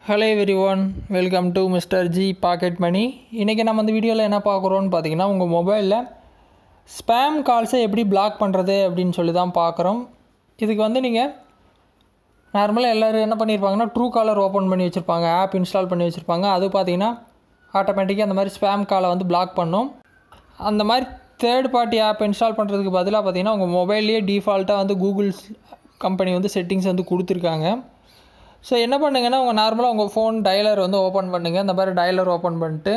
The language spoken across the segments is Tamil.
Hello everyone, welcome to mister G pocket money. இன்றைக்கி நம்ம இந்த வீடியோவில் என்ன பார்க்குறோன்னு பார்த்தீங்கன்னா, உங்கள் மொபைலில் ஸ்பேம் கால்ஸை எப்படி பிளாக் பண்ணுறது அப்படின்னு சொல்லி தான் பார்க்குறோம். இதுக்கு வந்து நீங்கள் நார்மலாக எல்லோரும் என்ன பண்ணியிருப்பாங்கன்னா, ட்ரூ காலர் ஓப்பன் பண்ணி வச்சுருப்பாங்க, ஆப் இன்ஸ்டால் பண்ணி வச்சுருப்பாங்க. அது பார்த்தீங்கன்னா ஆட்டோமேட்டிக்காக அந்த மாதிரி ஸ்பேம் காலை வந்து பிளாக் பண்ணும். அந்த மாதிரி தேர்ட் பார்ட்டி ஆப் இன்ஸ்டால் பண்ணுறதுக்கு பதிலாக பார்த்தீங்கன்னா, உங்கள் மொபைல்லேயே டிஃபால்ட்டாக வந்து கூகுள் கம்பெனி வந்து செட்டிங்ஸ் வந்து கொடுத்துருக்காங்க. ஸோ என்ன பண்ணுங்கன்னா, உங்கள் நார்மலாக உங்கள் ஃபோன் டயலர் வந்து ஓப்பன் பண்ணுங்கள். இந்த மாதிரி டயலர் ஓப்பன் பண்ணிட்டு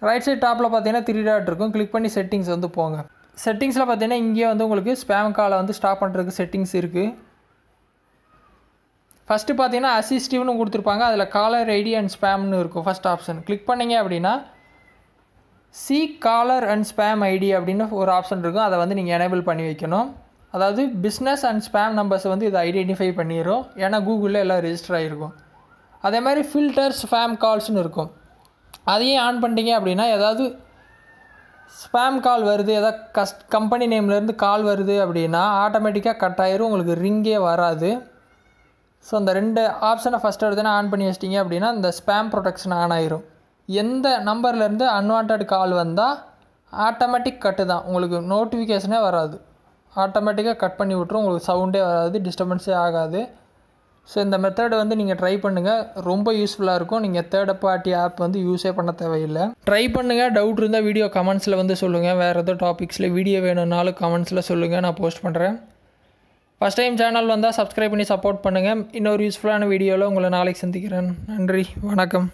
ரைட் சைட் டாப்பில் பார்த்தீங்கன்னா 3 டாட் இருக்கும். கிளிக் பண்ணி செட்டிங்ஸ் வந்து போங்க. செட்டிங்ஸில் பார்த்தீங்கன்னா இங்கேயே வந்து உங்களுக்கு ஸ்பேம் காலை வந்து ஸ்டாப் பண்ணுறதுக்கு செட்டிங்ஸ் இருக்குது. ஃபஸ்ட்டு பார்த்தீங்கன்னா அசிஸ்டிவ்னு கொடுத்துருப்பாங்க. அதில் காலர் ஐடி அண்ட் ஸ்பேம்னு இருக்கும் ஃபஸ்ட் ஆப்ஷன். கிளிக் பண்ணிங்க அப்படின்னா காலர் அண்ட் ஸ்பேம் ஐடி அப்படின்னு ஒரு ஆப்ஷன் இருக்கும். அதை வந்து நீங்கள் எனேபிள் பண்ணி வைக்கணும். அதாவது பிஸ்னஸ் அண்ட் ஸ்பேம் நம்பர்ஸை வந்து இதை ஐடென்டிஃபை பண்ணிடும். ஏன்னா கூகுளில் எல்லாம் ரெஜிஸ்டர் ஆகிருக்கும். அதே மாதிரி ஃபில்டர் ஸ்பேம் கால்ஸ்னு இருக்கும். அதையும் ஆன் பண்ணிட்டீங்க அப்படின்னா ஏதாவது ஸ்பேம் கால் வருது, ஏதாவது கம்பெனி நேம்லேருந்து கால் வருது அப்படின்னா ஆட்டோமேட்டிக்காக கட் ஆயிரும், உங்களுக்கு ரிங்கே வராது. ஸோ அந்த 2 ஆப்ஷனை ஃபஸ்ட் எடுத்துனா ஆன் பண்ணி வச்சிட்டிங்க அப்படின்னா இந்த ஸ்பேம் ப்ரொடெக்ஷன் ஆன் ஆயிரும். எந்த நம்பர்லேருந்து அன்வான்ட் கால் வந்தால் ஆட்டோமேட்டிக் கட்டு தான், உங்களுக்கு நோட்டிஃபிகேஷனே வராது. ஆட்டோமேட்டிக்காக கட் பண்ணி விட்ரும், உங்களுக்கு சவுண்டே வராது, டிஸ்டர்பன்ஸே ஆகாது. ஸோ இந்த மெத்தட் வந்து நீங்கள் ட்ரை பண்ணுங்கள், ரொம்ப யூஸ்ஃபுல்லாக இருக்கும். நீங்கள் தேர்ட் பார்ட்டி ஆப் வந்து யூஸே பண்ண தேவையில்லை. ட்ரை பண்ணுங்கள். டவுட் இருந்தால் வீடியோ கமெண்ட்ஸில் வந்து சொல்லுங்கள். வேறு எதோ டாபிக்ஸில் வீடியோ வேணும்னாலும் கமெண்ட்ஸில் சொல்லுங்கள், நான் போஸ்ட் பண்ணுறேன். ஃபஸ்ட் டைம் சேனல் வந்தால் சப்ஸ்கிரைப் பண்ணி சப்போர்ட் பண்ணுங்கள். இன்னொரு யூஸ்ஃபுல்லான வீடியோவில் உங்களை நாளைக்கு சந்திக்கிறேன். நன்றி, வணக்கம்.